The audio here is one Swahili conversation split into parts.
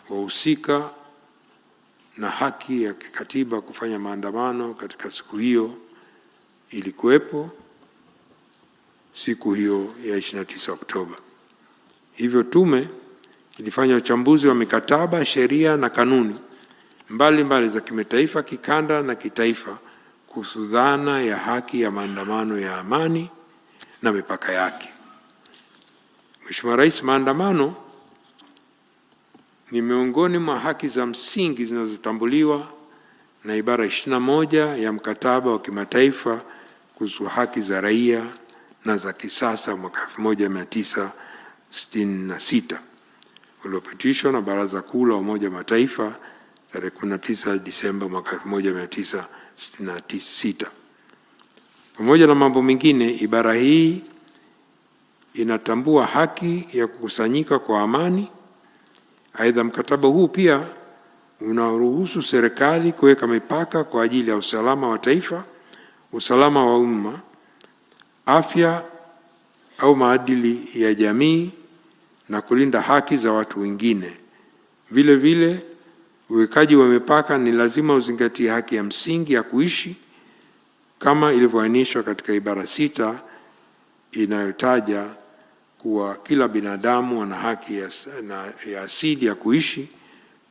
wahusika na haki ya kikatiba kufanya maandamano katika siku hiyo ilikuwepo siku hiyo ya 29 Oktoba. Hivyo tume ilifanya uchambuzi wa mikataba, sheria na kanuni mbalimbali za kimataifa, kikanda na kitaifa kuhusu dhana ya haki ya maandamano ya amani na mipaka yake. Mheshimiwa Rais, maandamano ni miongoni mwa haki za msingi zinazotambuliwa na ibara 21 ya mkataba wa kimataifa kuhusu haki za raia na za kisasa mwaka 1966 uliopitishwa na Baraza Kuu la Umoja wa Mataifa tarehe 19 Disemba mwaka 1966. Pamoja na mambo mengine, ibara hii inatambua haki ya kukusanyika kwa amani. Aidha, mkataba huu pia unaruhusu serikali kuweka mipaka kwa ajili ya usalama wa taifa, usalama wa umma, afya au maadili ya jamii na kulinda haki za watu wengine. Vile vile, uwekaji wa mipaka ni lazima uzingatie haki ya msingi ya kuishi kama ilivyoainishwa katika ibara 6 inayotaja kuwa kila binadamu ana haki ya asili ya kuishi,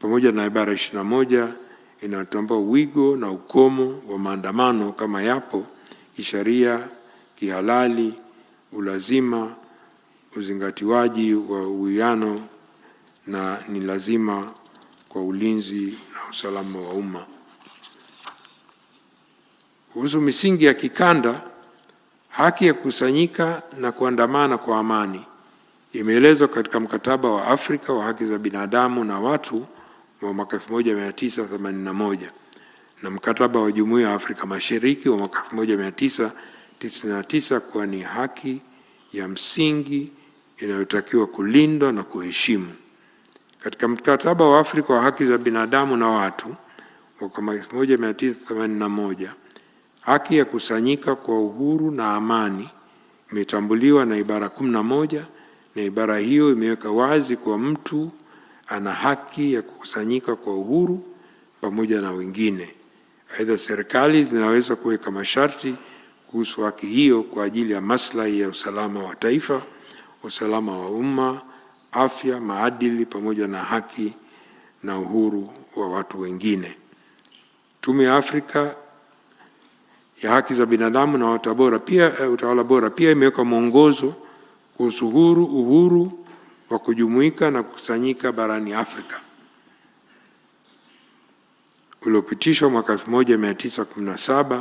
pamoja na ibara 21 inatambua wigo na ukomo wa maandamano kama yapo kisheria, kihalali, ulazima, uzingatiwaji wa uwiano na ni lazima kwa ulinzi na usalama wa umma. Kuhusu misingi ya kikanda, haki ya kukusanyika na kuandamana kwa amani imeelezwa katika mkataba wa Afrika wa haki za binadamu na watu wa mwaka 1981 na mkataba wa Jumuiya ya Afrika Mashariki wa mwaka 1999 kuwa ni haki ya msingi inayotakiwa kulindwa na kuheshimu. Katika mkataba wa Afrika wa haki za binadamu na watu wa mwaka 1981, haki ya kusanyika kwa uhuru na amani imetambuliwa na ibara 11, na ibara hiyo imeweka wazi kwa mtu ana haki ya kukusanyika kwa uhuru pamoja na wengine. Aidha, serikali zinaweza kuweka masharti kuhusu haki hiyo kwa ajili ya maslahi ya usalama wa taifa, usalama wa umma, afya, maadili pamoja na haki na uhuru wa watu wengine. Tume ya Afrika ya haki za binadamu na utawala bora pia imeweka mwongozo kuhusu uhuru wa kujumuika na kukusanyika barani Afrika uliopitishwa mwaka 1917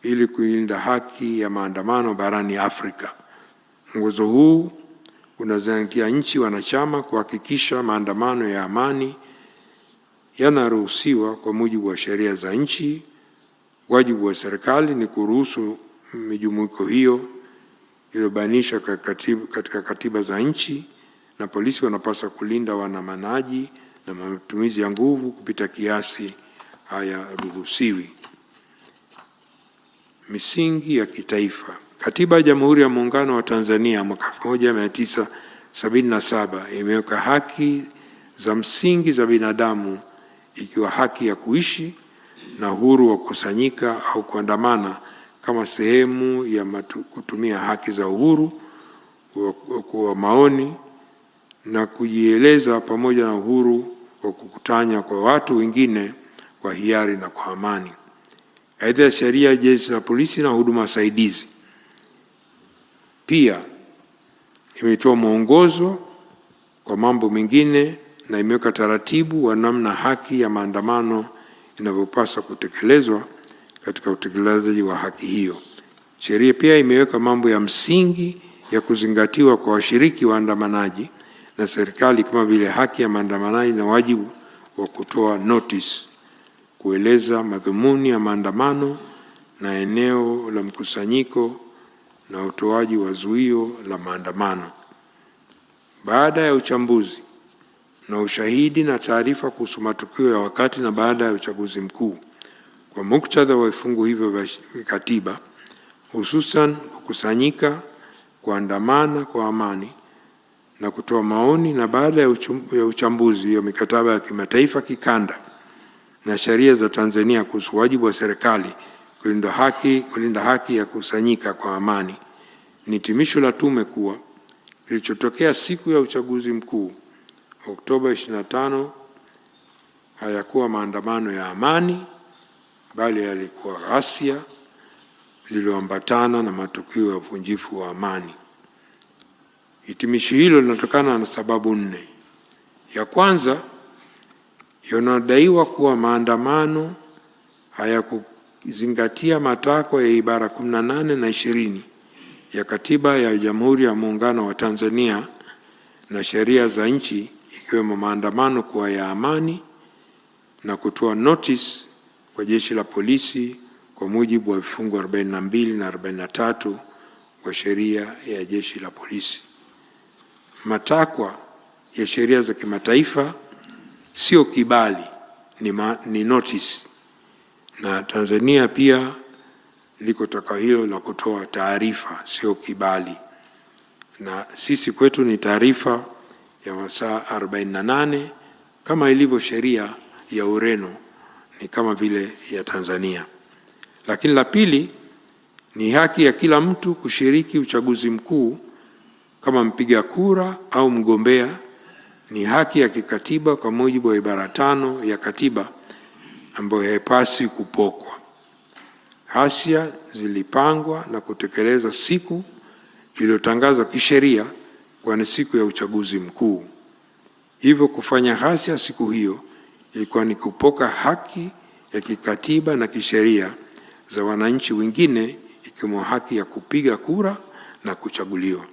ili kulinda haki ya maandamano barani Afrika. Mwongozo huu unazingatia nchi wanachama kuhakikisha maandamano ya amani yanaruhusiwa kwa mujibu wa sheria za nchi. Wajibu wa serikali ni kuruhusu mijumuiko hiyo iliyobainishwa katika katiba za nchi, na polisi wanapaswa kulinda waandamanaji na matumizi ya nguvu kupita kiasi hayaruhusiwi. Misingi ya kitaifa. Katiba ya Jamhuri ya Muungano wa Tanzania mwaka 1977 imeweka haki za msingi za binadamu, ikiwa haki ya kuishi na uhuru wa kukusanyika au kuandamana kama sehemu ya kutumia haki za uhuru wa maoni na kujieleza, pamoja na uhuru wa kukutana kwa watu wengine kwa hiari na kwa amani. Aidha, sheria ya jeshi la polisi na huduma saidizi pia imetoa mwongozo kwa mambo mengine na imeweka taratibu wa namna haki ya maandamano inavyopaswa kutekelezwa katika utekelezaji wa haki hiyo. Sheria pia imeweka mambo ya msingi ya kuzingatiwa kwa washiriki waandamanaji na serikali, kama vile haki ya maandamanaji na wajibu wa kutoa notice, kueleza madhumuni ya maandamano na eneo la mkusanyiko na utoaji wa zuio la maandamano. Baada ya uchambuzi na ushahidi na taarifa kuhusu matukio ya wakati na baada ya uchaguzi mkuu, kwa muktadha wa vifungu hivyo vya katiba, hususan kukusanyika, kuandamana kwa amani na kutoa maoni, na baada ya uchambuzi wa mikataba ya kimataifa, kikanda na sheria za Tanzania kuhusu wajibu wa serikali kulinda haki ya kusanyika kwa amani, ni hitimisho la tume kuwa kilichotokea siku ya uchaguzi mkuu Oktoba 25 hayakuwa maandamano ya amani, bali yalikuwa ghasia lililoambatana na matukio ya uvunjifu wa amani. Hitimisho hilo linatokana na sababu 4. Ya kwanza, yanadaiwa kuwa maandamano hayakuzingatia matakwa ya ibara 18 na 20 ya Katiba ya Jamhuri ya Muungano wa Tanzania na sheria za nchi, ikiwemo maandamano kuwa ya amani na kutoa notice kwa jeshi la polisi kwa mujibu wa vifungu 42 na 43 kwa sheria ya jeshi la polisi. Matakwa ya sheria za kimataifa sio kibali, ni notice, na Tanzania pia liko takwa hilo la kutoa taarifa, sio kibali, na sisi kwetu ni taarifa ya masaa 48 kama ilivyo sheria ya Ureno, ni kama vile ya Tanzania. Lakini la pili ni haki ya kila mtu kushiriki uchaguzi mkuu kama mpiga kura au mgombea. Ni haki ya kikatiba kwa mujibu wa ibara 5 ya katiba ambayo haipaswi kupokwa. Ghasia zilipangwa na kutekeleza siku iliyotangazwa kisheria kwa ni siku ya uchaguzi mkuu. Hivyo kufanya ghasia siku hiyo ilikuwa ni kupoka haki ya kikatiba na kisheria za wananchi wengine, ikiwemo haki ya kupiga kura na kuchaguliwa.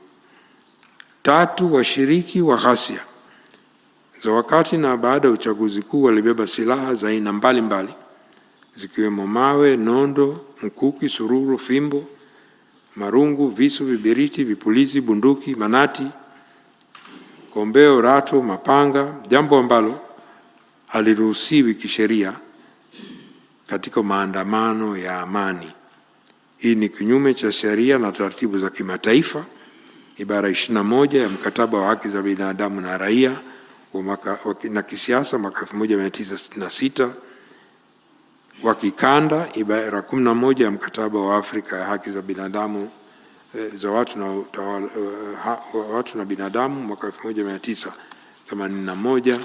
3, washiriki wa ghasia za wakati na baada ya uchaguzi mkuu walibeba silaha za aina mbalimbali zikiwemo mawe, nondo, mkuki, sururu, fimbo, marungu, visu, vibiriti, vipulizi, bunduki, manati, kombeo, rato, mapanga, jambo ambalo haliruhusiwi kisheria katika maandamano ya amani. Hii ni kinyume cha sheria na taratibu za kimataifa, ibara 21 ya mkataba wa haki za binadamu na raia na kisiasa mwaka 1966, wa kikanda ibara 11 ya mkataba wa Afrika ya haki za binadamu za watu na binadamu mwaka 1981,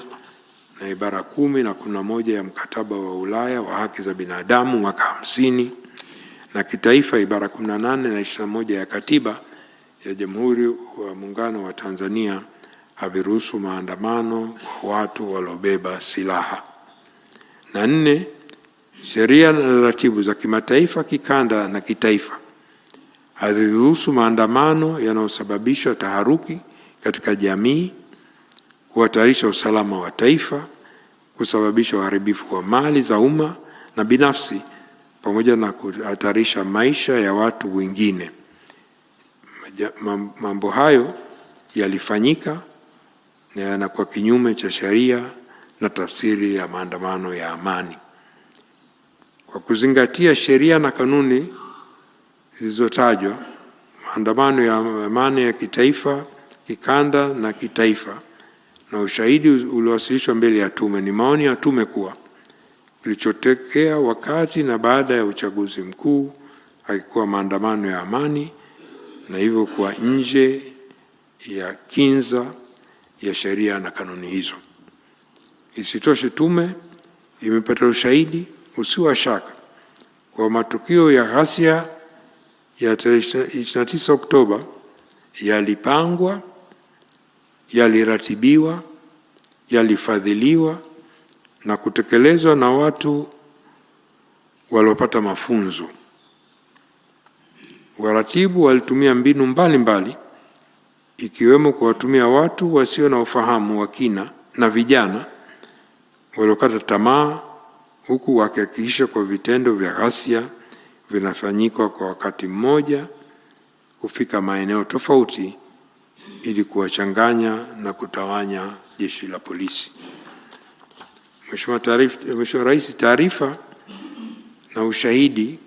na ibara 10 na 11 ya mkataba wa Ulaya wa haki za binadamu mwaka 50, na kitaifa ibara 18 na 21 ya katiba ya Jamhuri wa Muungano wa Tanzania haviruhusu maandamano kwa watu waliobeba silaha. Na 4, sheria na taratibu za kimataifa, kikanda na kitaifa haziruhusu maandamano yanayosababisha taharuki katika jamii, kuhatarisha usalama wa taifa, kusababisha uharibifu wa mali za umma na binafsi, pamoja na kuhatarisha maisha ya watu wengine. Mambo hayo yalifanyika na yanakuwa kinyume cha sheria na tafsiri ya maandamano ya amani. Kwa kuzingatia sheria na kanuni zilizotajwa, maandamano ya amani ya kitaifa, kikanda na kitaifa, na ushahidi uliowasilishwa mbele ya tume, ni maoni ya tume kuwa kilichotokea wakati na baada ya uchaguzi mkuu haikuwa maandamano ya amani, na hivyo kuwa nje ya kinza ya sheria na kanuni hizo. Isitoshe, tume imepata ushahidi usio wa shaka kwa matukio ya ghasia ya 29 Oktoba yalipangwa, yaliratibiwa, yalifadhiliwa na kutekelezwa na watu waliopata mafunzo. Waratibu walitumia mbinu mbalimbali, ikiwemo kuwatumia watu wasio na ufahamu wa kina na vijana waliokata tamaa, huku wakihakikisha kwa vitendo vya ghasia vinafanyika kwa wakati mmoja kufika maeneo tofauti ili kuwachanganya na kutawanya jeshi la polisi. Mheshimiwa Rais, taarifa na ushahidi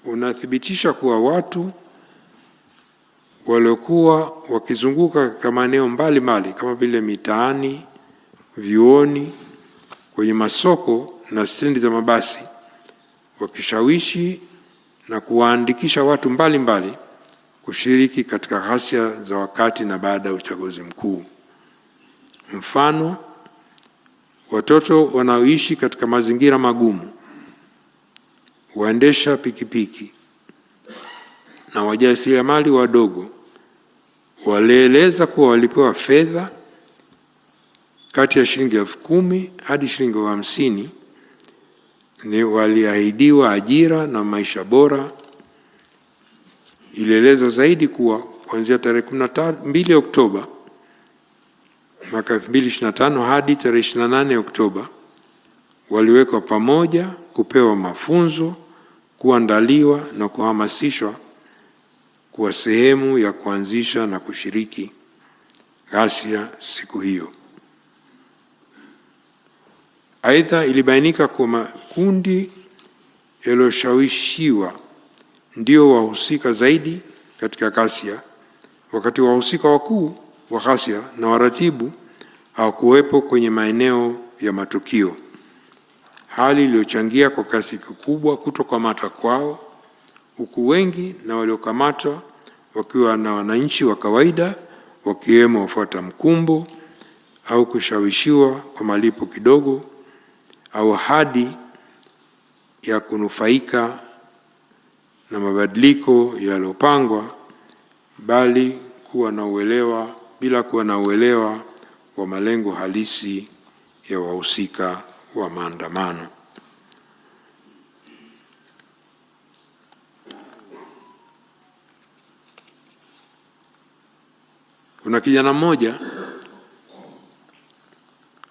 unathibitisha kuwa watu waliokuwa wakizunguka katika maeneo mbalimbali kama vile mitaani, vyuoni, kwenye masoko na stendi za mabasi, wakishawishi na kuwaandikisha watu mbalimbali kushiriki katika ghasia za wakati na baada ya uchaguzi mkuu. Mfano, watoto wanaoishi katika mazingira magumu, waendesha pikipiki na wajasiriamali wadogo walieleza kuwa walipewa fedha kati ya shilingi 10,000 hadi shilingi 50,000. Ni waliahidiwa ajira na maisha bora. Ilielezwa zaidi kuwa kuanzia tarehe 12 Oktoba mwaka 2025 hadi tarehe 28 Oktoba waliwekwa pamoja kupewa mafunzo, kuandaliwa na kuhamasishwa kuwa sehemu ya kuanzisha na kushiriki ghasia siku hiyo. Aidha, ilibainika kuwa makundi yaliyoshawishiwa ndio wahusika zaidi katika ghasia, wakati wahusika wakuu wa ghasia na waratibu hawakuwepo kwenye maeneo ya matukio, hali iliyochangia kwa kasi kikubwa kutokamatwa kwao, huku wengi na waliokamatwa wakiwa na wananchi wa kawaida, wakiwemo wafuata mkumbo au kushawishiwa kwa malipo kidogo au hadi ya kunufaika na mabadiliko yaliyopangwa bila kuwa na uelewa wa malengo halisi ya wahusika wa maandamano. Kuna kijana mmoja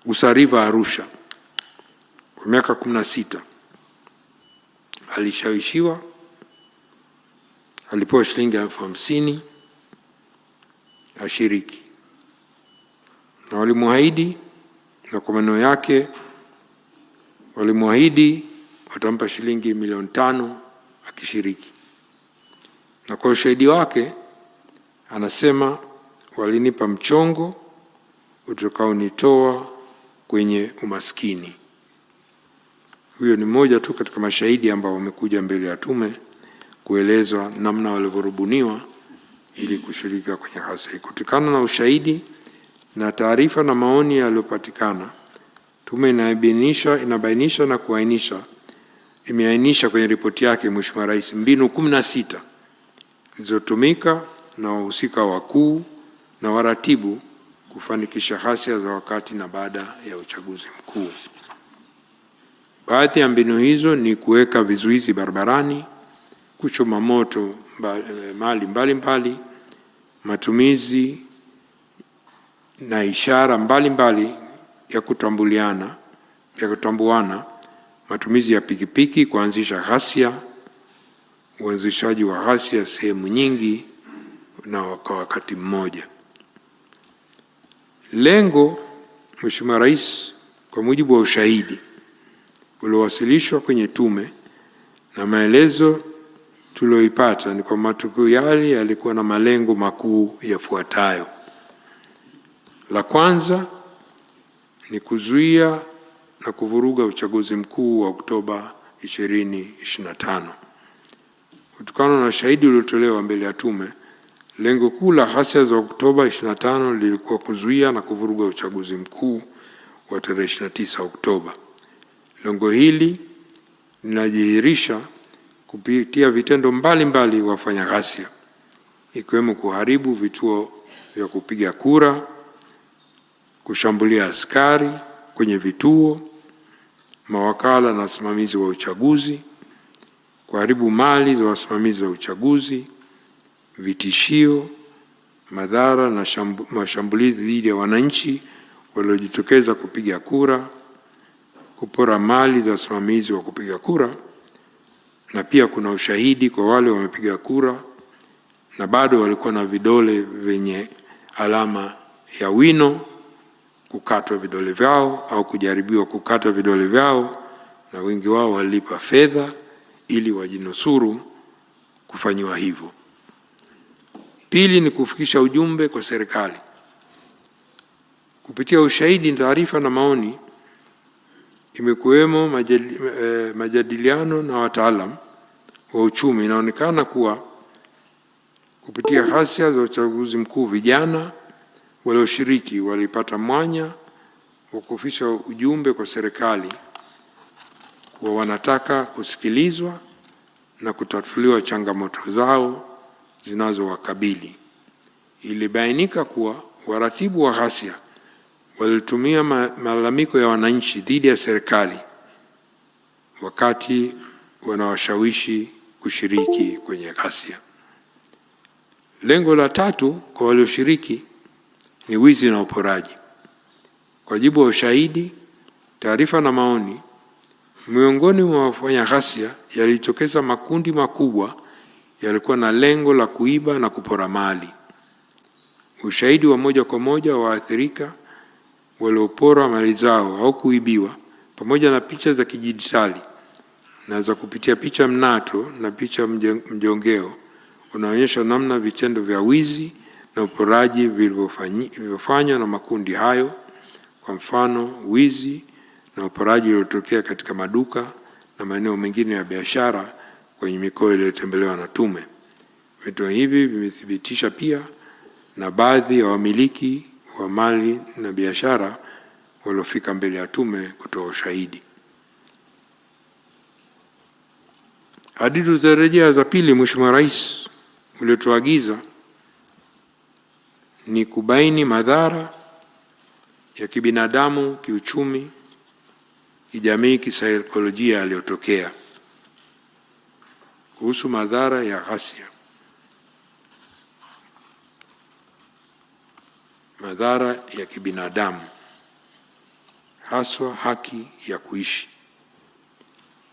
Usariva, Arusha, kwa miaka 16, alishawishiwa, alipewa shilingi 50,000 ashiriki, na walimwahidi, na kwa maneno yake walimwahidi watampa shilingi 5,000,000 akishiriki. Na kwa ushahidi wake anasema, walinipa mchongo utakaonitoa kwenye umaskini. Huyo ni mmoja tu katika mashahidi ambao wamekuja mbele ya tume kuelezwa namna walivyorubuniwa ili kushiriki kwenye ghasia. Kutokana na ushahidi na taarifa na maoni yaliyopatikana, tume inabainisha na imeainisha kwenye ripoti yake Mheshimiwa Rais mbinu 16 zilizotumika na wahusika wakuu na waratibu kufanikisha ghasia za wakati na baada ya uchaguzi mkuu. Baadhi ya mbinu hizo ni kuweka vizuizi barabarani, kuchoma moto mali mbalimbali, matumizi na ishara mbalimbali ya kutambuana, matumizi ya pikipiki kuanzisha ghasia, uanzishaji wa ghasia sehemu nyingi na kwa wakati mmoja. Lengo, Mheshimiwa Rais, kwa mujibu wa ushahidi uliowasilishwa kwenye tume na maelezo tulioipata, ni kwa matukio yale yalikuwa na malengo makuu yafuatayo. La kwanza ni kuzuia na kuvuruga uchaguzi mkuu wa Oktoba 2025. Kutokana na ushahidi uliotolewa mbele ya tume, lengo kuu la ghasia za Oktoba 25 lilikuwa kuzuia na kuvuruga uchaguzi mkuu wa tarehe 29 Oktoba. Lengo hili linadhihirisha kupitia vitendo mbalimbali wafanya ghasia, ikiwemo kuharibu vituo vya kupiga kura, kushambulia askari kwenye vituo, mawakala na wasimamizi wa uchaguzi, kuharibu mali za wasimamizi wa uchaguzi, vitishio, madhara na mashambulizi dhidi ya wananchi waliojitokeza kupiga kura, kupora mali za wasimamizi wa kupiga kura, na pia kuna ushahidi kwa wale wamepiga kura na bado walikuwa na vidole vyenye alama ya wino, kukatwa vidole vyao au kujaribiwa kukata vidole vyao, na wengi wao walipa fedha ili wajinusuru kufanyiwa hivyo. Pili ni kufikisha ujumbe kwa serikali kupitia ushahidi, taarifa na maoni. Imekuwemo majadiliano na wataalamu wa uchumi. Inaonekana kuwa kupitia ghasia za uchaguzi mkuu, vijana walioshiriki walipata mwanya wa kufikisha ujumbe kwa serikali kuwa wanataka kusikilizwa na kutatuliwa changamoto zao zinazowakabili. Ilibainika kuwa waratibu wa ghasia walitumia malalamiko ya wananchi dhidi ya serikali wakati wanawashawishi kushiriki kwenye ghasia. Lengo la tatu kwa walioshiriki ni wizi na uporaji. Kwa mujibu wa ushahidi, taarifa na maoni, miongoni mwa wafanya ghasia yalitokeza makundi makubwa yalikuwa na lengo la kuiba na kupora mali. Ushahidi wa moja kwa moja wa waathirika waliopora mali zao au kuibiwa, pamoja na picha za kidijitali na za kupitia picha mnato na picha mjongeo, unaonyesha namna vitendo vya wizi na uporaji vilivyofanywa na makundi hayo. Kwa mfano, wizi na uporaji uliotokea katika maduka na maeneo mengine ya biashara kwenye mikoa iliyotembelewa na tume. Vitendo hivi vimethibitisha pia na baadhi ya wamiliki wa mali na biashara waliofika mbele ya tume kutoa ushahidi. Hadidu za rejea za pili, Mheshimiwa Rais uliotuagiza ni kubaini madhara ya kibinadamu, kiuchumi, kijamii, kisaikolojia yaliyotokea. Kuhusu madhara ya ghasia, madhara ya kibinadamu, haswa haki ya kuishi.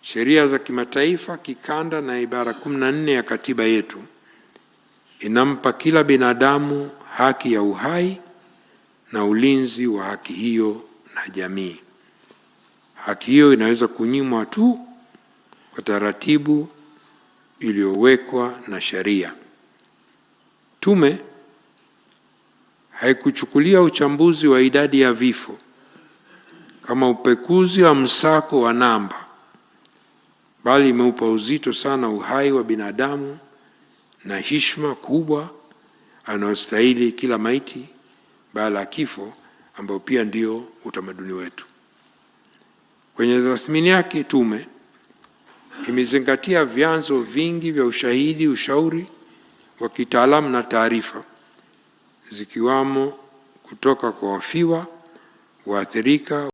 Sheria za kimataifa, kikanda na ibara 14 ya katiba yetu inampa kila binadamu haki ya uhai na ulinzi wa haki hiyo na jamii. Haki hiyo inaweza kunyimwa tu kwa taratibu iliyowekwa na sheria. Tume haikuchukulia uchambuzi wa idadi ya vifo kama upekuzi wa msako wa namba, bali imeupa uzito sana uhai wa binadamu na heshima kubwa anayostahili kila maiti baada ya kifo, ambao pia ndio utamaduni wetu. Kwenye tathmini yake, tume imezingatia vyanzo vingi vya ushahidi, ushauri wa kitaalamu na taarifa, zikiwamo kutoka kwa wafiwa, waathirika